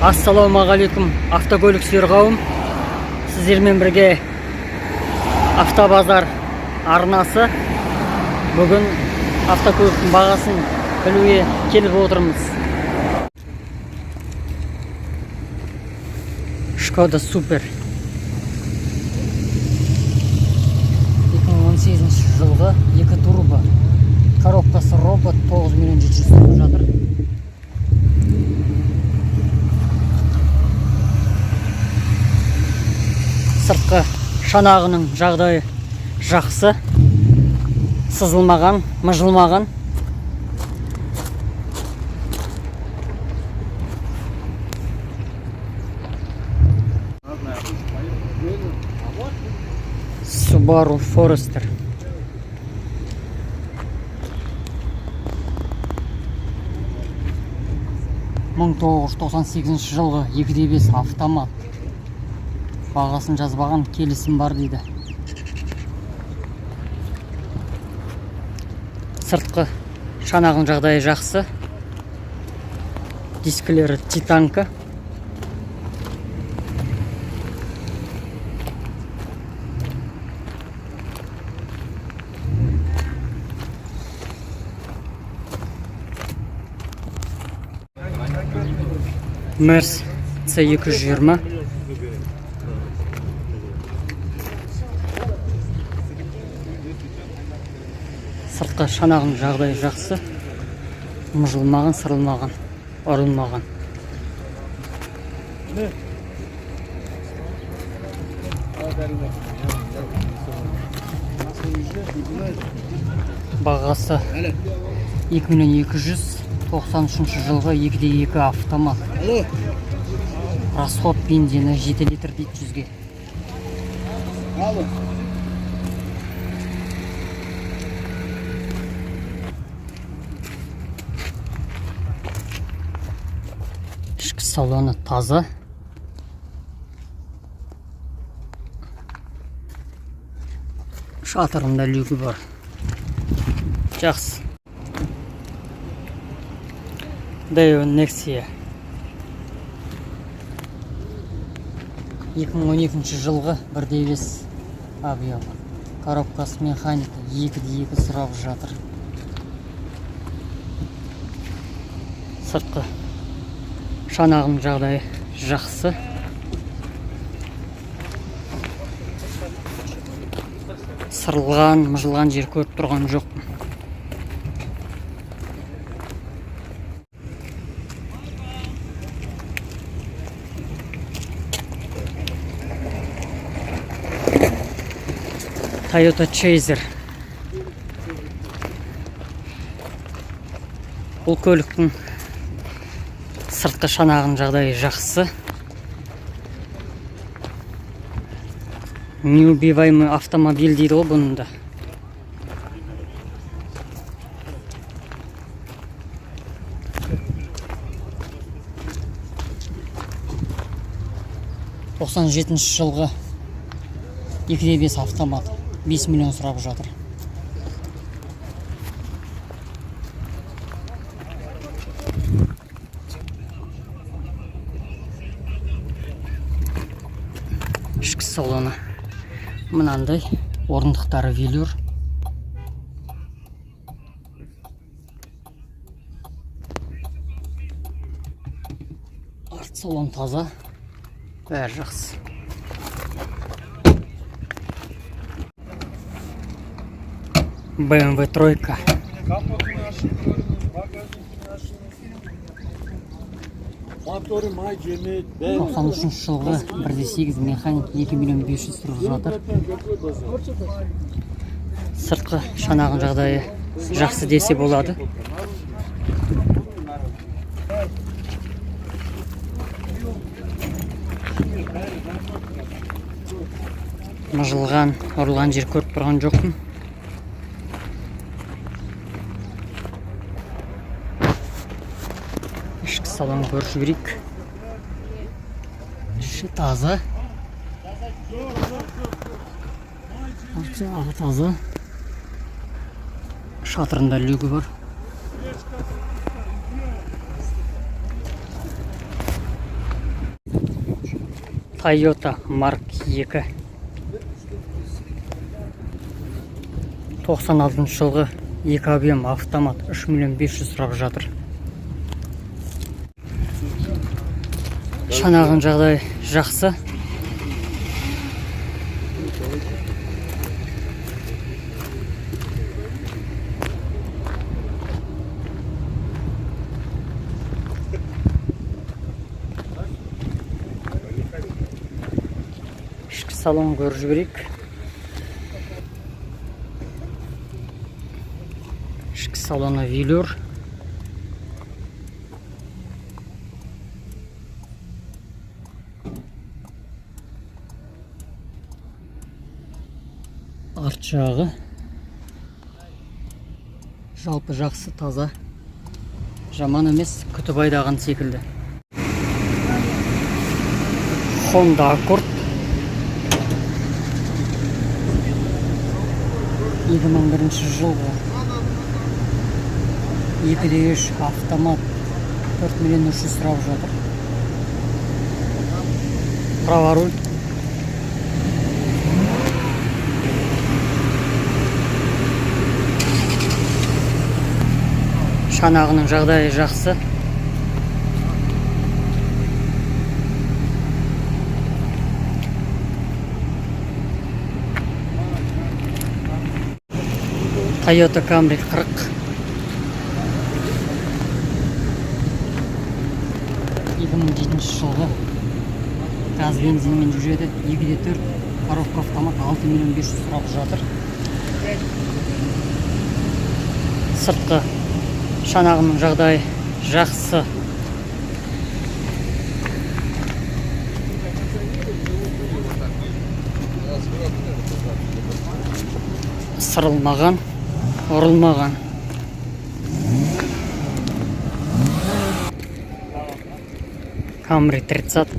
Ассалаумағалейкум, автокөлік сүйер қауым. Сіздермен бірге автобазар арнасы. Бүгін автокөліктің бағасын білуге келіп отырмыз. Шкода Супер 2018 жылғы 2 турбо. Коробкасы робот 9.700.000 жатыр. Сыртқы шанағының жағдайы жақсы, сызылмаған, мыжылмаған. Subaru Forester. Мың 1998 жылғы 2.5 автомат. Бағасын жазбаған, келісім бар дейді. Сыртқы шанағың жағдайы жақсы. Дискілері титанка. Мерс C220. Сыртқы шанағың жағдайы жақсы, мұжылмаған, сырылмаған, ұрылмаған. Бағасы 2.293 жылғы 2.2 автомат. Расход бензині 7 литр дейді 100-ге. Ішкі салоны таза. Шатырында люгі бар. Жақсы. Daewoo Nexia 2012 жылғы 1.5 объем. Коробкасы механика 2.2 сұрап жатыр. Сыртқы шанағың жағдайы жақсы. Сырылған, мұжылған жер көріп тұрған жоқ. Toyota Chaser. Бұл көліктің сыртқы шанағың жағдайы жақсы. Неубиваемый автомобиль дейді ғой бұнында. жылғы 2.5 автомат. 5 миллион сұрап жатыр. Ішкі салоны мынандай, орындықтары велюр. Арт салон таза, бәрі жақсы. BMW тройка. 93 жылғы 1.8 механик 2.500.000 тұрып жатыр. Сыртқы шанағың жағдайы жақсы десе болады. Мұжылған, ұрылған жер көріп тұрған жоқпын. Ішкі салон көріп жіберейік. Іші таза. Арты таза. Шатырында люгі бар. Toyota Mark 2 96 жылғы 2 объем автомат 3 миллион 500 сұрап жатыр. Шанағын жағдай жақсы. Ішкі салон көріп жіберейік. Ішкі салоны велюр. Арт жағы. Жалпы жақсы, таза. Жаман емес, күтіп айдаған секілді. Honda Accord 2001 жылғы 2.3 автомат 4 миллион 300 сұрап жатыр. Праворуль. Шанағының жағдайы жақсы. Toyota Camry 40 2007 жылғы газ бензинмен жүреді. 2.4 коробка автомат 6 миллион 500 сұрап жатыр. Сыртқы шанағының жағдайы жақсы. Сырылмаған, ұрылмаған. Camry 30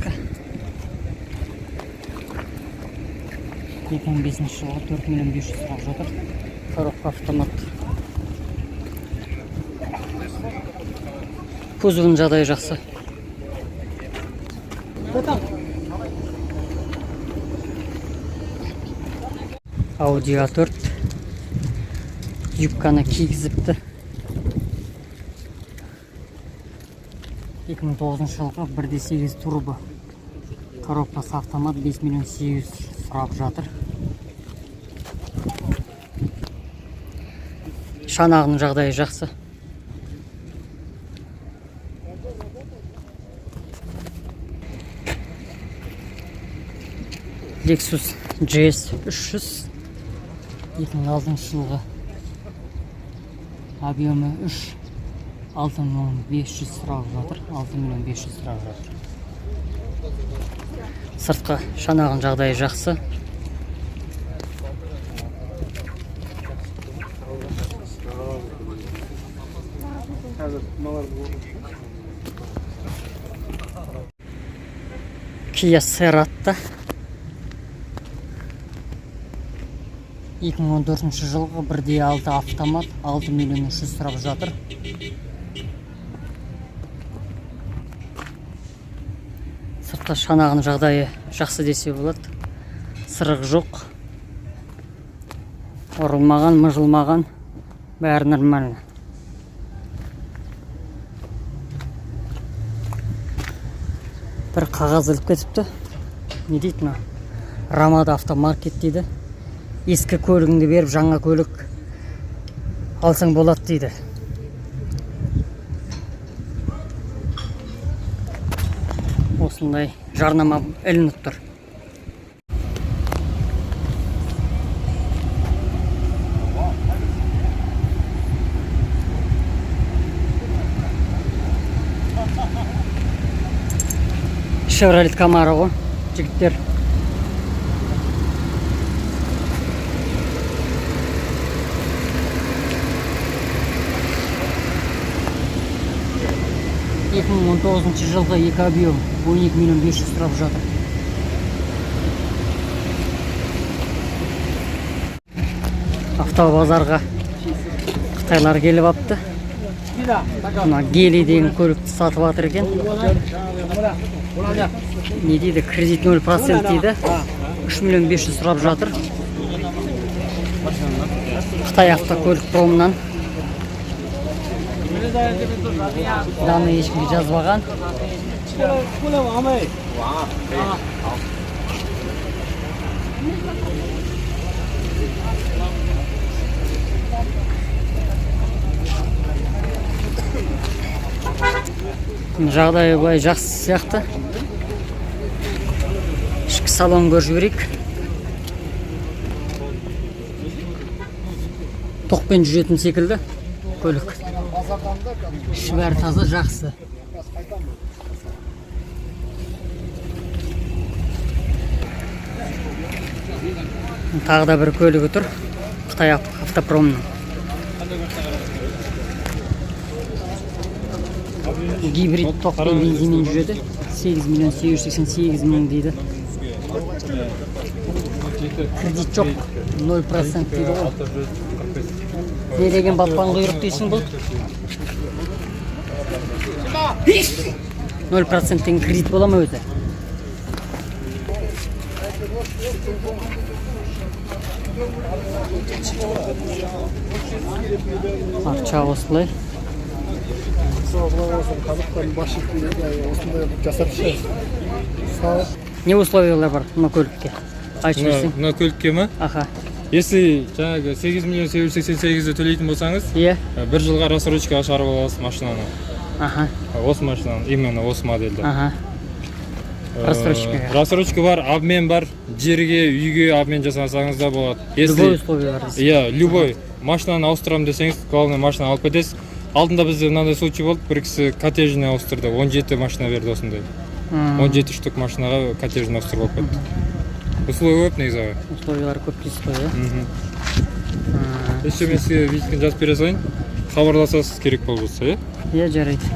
2005 жылғы 4 миллион 500 сұрап жатыр. Коробка автомат. Кузовының жағдайы жақсы. Audi A4 юбканы кигізіпті. 2009 жылғы 1.8 турбо. Коробкасы автомат 5 миллион 800 сұрап жатыр. Шанағының жағдайы жақсы. Lexus GS 300 2006 жылғы объемы 6 миллион 500 сұрап жатыр. 6 миллион 500 сұрап жатыр. Сыртқы шанағын жағдайы жақсы. Kia Cerat'ta 2014 жылғы 1.6 автомат 6 миллион 300 сұрап жатыр. Сыртқы шанағының жағдайы жақсы десе болады. Сырық жоқ. Ұрылмаған, мыжылмаған. Бәрі нормально. Бір қағаз іліп кетіпті. Не дейді ма? Рамада автомаркет дейді. Ескі көлігіңді беріп, жаңа көлік алсаң болады дейді. Осындай жарнама ілініп тұр. Chevrolet Camaro ғой, жігіттер. жылғы 2 объем 12 миллион 500 сұрап жатыр. Автобазарға қытайлар келіп апты. мына Гели деген көлікті сатып жатыр екен. Не дейді, кредит 0% дейді. 3 миллион 500 сұрап жатыр. Қытай автокөлік промынан. Даны ешкімге жазбаған. Жағдайы былай жақсы сияқты. Ішкі салон көріп жіберейік. Тоқпен жүретін секілді көлік. Іші бәрі таза, жақсы. Тағы да бір көлігі тұр. Қытай автопромның. Гибрид тоқпен бензинмен жүреді. 8 миллион 788 мың дейді. Кредит жоқ, 0% дейді ғой. Не деген батпан құйрық дейсің бұл? 0% деген кредит бола ма өзі? Ақша осылай. Не условиялар бар мына көлікке? Айтып берсең. Мына көлікке ма? Аха. Если жаңағы 8 миллион 788-ді төлейтін болсаңыз, Иә. бір жылға рассрочкаға шығарып аласыз машинаны. Аха. Осы машинаны, именно осы модельді. Аха. Рассрочка. Рассрочка бар, обмен бар, жерге, үйге обмен жасасаңыз да болады. Любой условия бар. Иә, любой. Машинаны ауыстырамын десеңіз, главное машина алып кетесіз. Алдында бізде мынандай случай болды, бір кісі коттеджіне ауыстырды, 17 машина берді осындай. 17 штук машинаға коттеджіне ауыстырып алып кетті. Условия көп негізі. Условиялар көп дейсіз ғой, иә? Еще мен сізге визиткен жазып бере салайын, хабарласасыз керек болып жатса, иә? Иә, жарайды.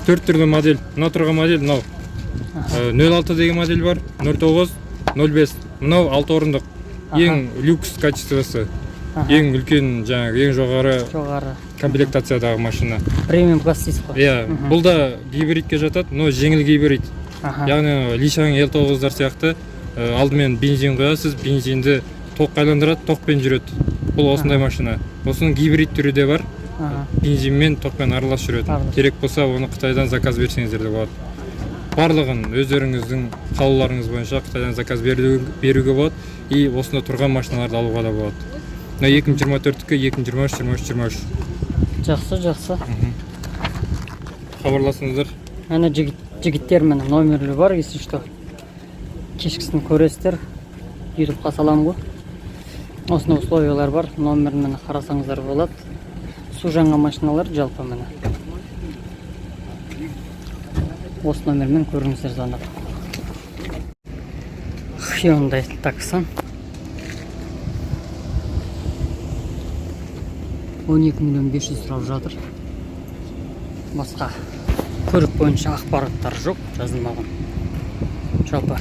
4 түрлі модель. Мына тұрған модель мынау. 06 деген модель бар, 09, 05. Мынау 6 орындық. Ең люкс качествосы. Ең үлкен, жаңағы ең жоғары комплектациядағы машина. Премиум класс дейсіз ғой? Иә, бұл да гибридке жатады, но жеңіл гибрид. Яғни Лишан L9-дар сияқты алдымен бензин қоясыз, бензинді тоққа айландырады, тоқпен жүреді. Бұл осындай машина. Осының гибрид түрі де бар. Бензинмен тоқпен аралас жүреді. Керек болса, оны Қытайдан заказ берсеңіздер де болады. Барлығын өздеріңіздің қалауларыңыз бойынша Қытайдан заказ беруге болады. И осында тұрған машиналарды алуға да болады. Мына 2024-кі, 2023, 23. Жақсы. Хабарласыңыздар. Әне жігіттер мені номерлі бар, если что. Кешкісін көресіздер. YouTube'қа саламын ғой. Осында условиялар бар, номерін мені қарасаңыздар болады. Су жаңа машиналар жалпы мені. Осы номермен көріңіздер звондап. Hyundai Tucson. 12 миллион 500 сұрап жатыр. Басқа көлік бойынша ақпараттар жоқ, жазылмаған. Жалпы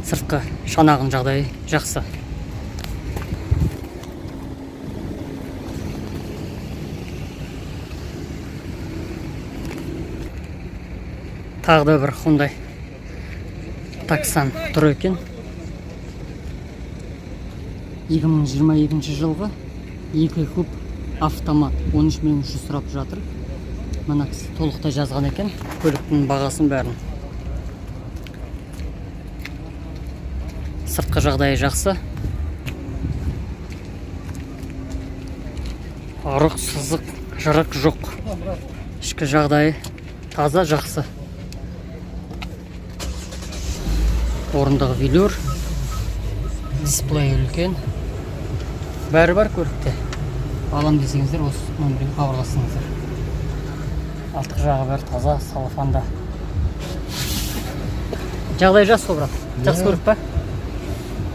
сыртқы шанағын жағдайы жақсы. Тағы да бір Hyundai Tucson тұр екен. 2022 жылғы 2 куб автомат 13 миллион 300 сұрап жатыр. Мына кісі толықтай жазған екен көліктің бағасын бәрін. Сыртқы жағдайы жақсы. Арық, сызық, жырық жоқ. Ішкі жағдайы таза, жақсы. Орындығы велюр. Дисплей үлкен. Бәрі бар көлікте. Алам десеңіздер, осы номерге хабарласыңыздар. Алтық жағы бәрі таза, салафанда. Жағдай жақсы брат. Жақсы көлік па?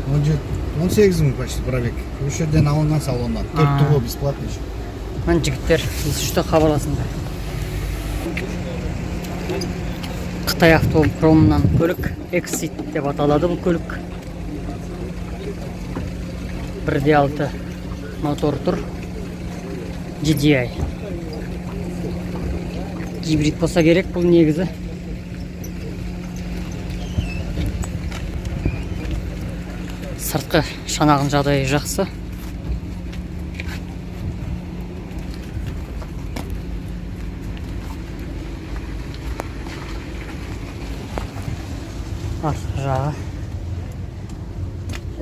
18 мың почти пробег. Осы жерден алынған салоннан. 4 тұғы бесплатный. Мен жігіттер, есішті хабарласыңдар. Қытай автопромынан көлік Exit деп аталады бұл көлік. 1.6 мотор тұр. GDI. гибрид болса керек бұл негізі. Сыртқы шанағын жағдайы жақсы. Артқы жағы.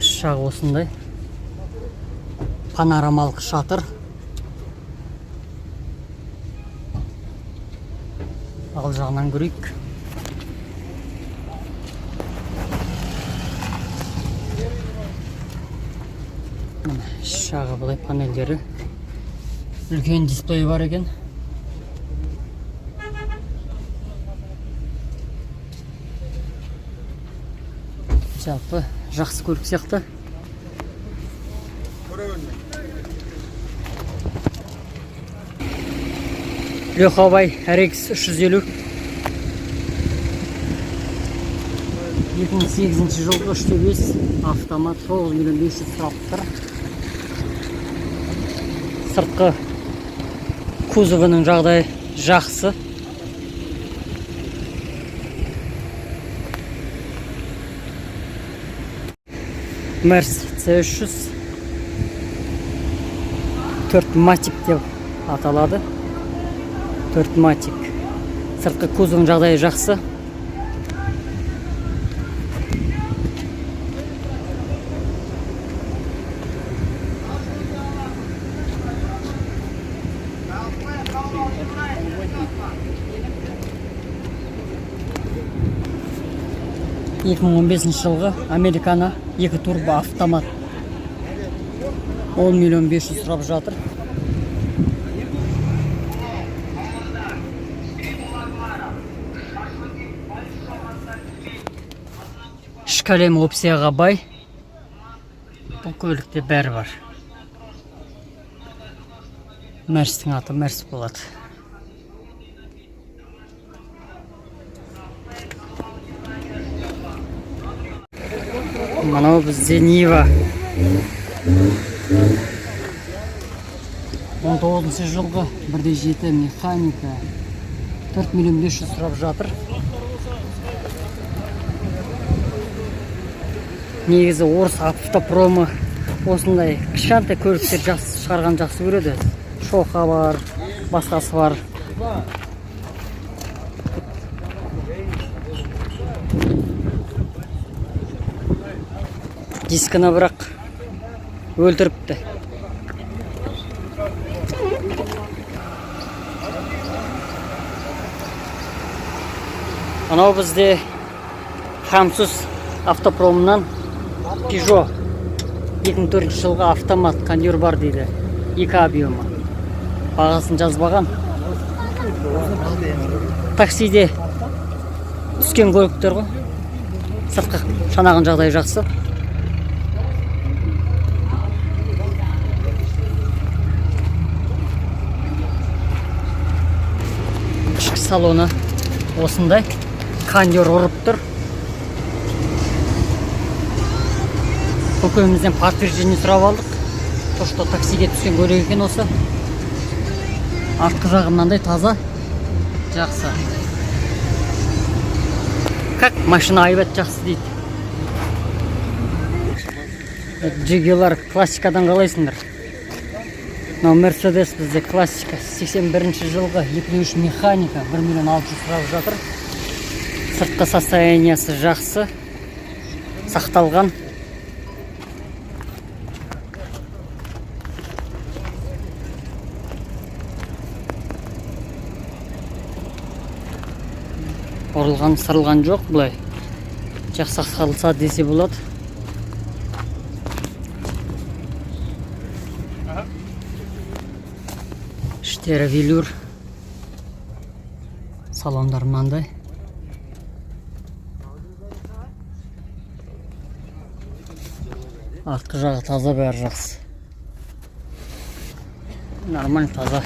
Іш жағы осындай. Панорамалық шатыр. Ал жағынан көрейік. Шағы бұлай панелдері. Үлкен дисплей бар екен. Жалпы жақсы көлік сияқты. Лехабай RX 350. 2008 жылғы 3.5 автомат 9.500.000 сұрап тұр. Сыртқы кузовының жағдайы жақсы. Мерс C300 4 матик деп аталады. 4 матик. Сыртқы кузовының жағдайы жақсы. жылғы Американа 2 турбо автомат 10.500.000 сұрап жатыр. Ішкі опцияға бай. Бұл көлікте бәрі бар. Мерстің аты Мерс болады. Мынау бізде Нива. 19 жылғы 1.7 механика 4.500.000 сұрап жатыр. Негізі орыс автопромы осындай кішкентай көліктер жақсы шығарған жақсы көреді. Шоқа бар, басқасы бар. Дискіні бірақ өлтіріпті. Анау бізде Хамсус автопромынан Peugeot 2004 жылғы автомат кондер бар дейді. 2 объемы. Бағасын жазбаған. Таксиде түскен көліктер ғой. Сыртқы шанағын жағдайы жақсы. Ішкі салоны осындай. Кондер ұрып тұр. Көкемізден подтверждение сұрап алдық. То, что таксиге түскен көлік екен осы. Артқы жағы мынандай таза, жақсы. Как машина айбат жақсы дейді. Джигелар классикадан қалайсыңдар? Мынау Мерседес бізде классика 81 жылғы 2.3 механика 1.600.000 сұрап жатыр. Сыртқы состояниясы жақсы, сақталған. Орылған, сырылған жоқ бұлай. Жақсы сақталса десе болады. Іштері велюр. Салондар мынандай. Артқы жағы таза, бәрі жақсы. Нормально таза.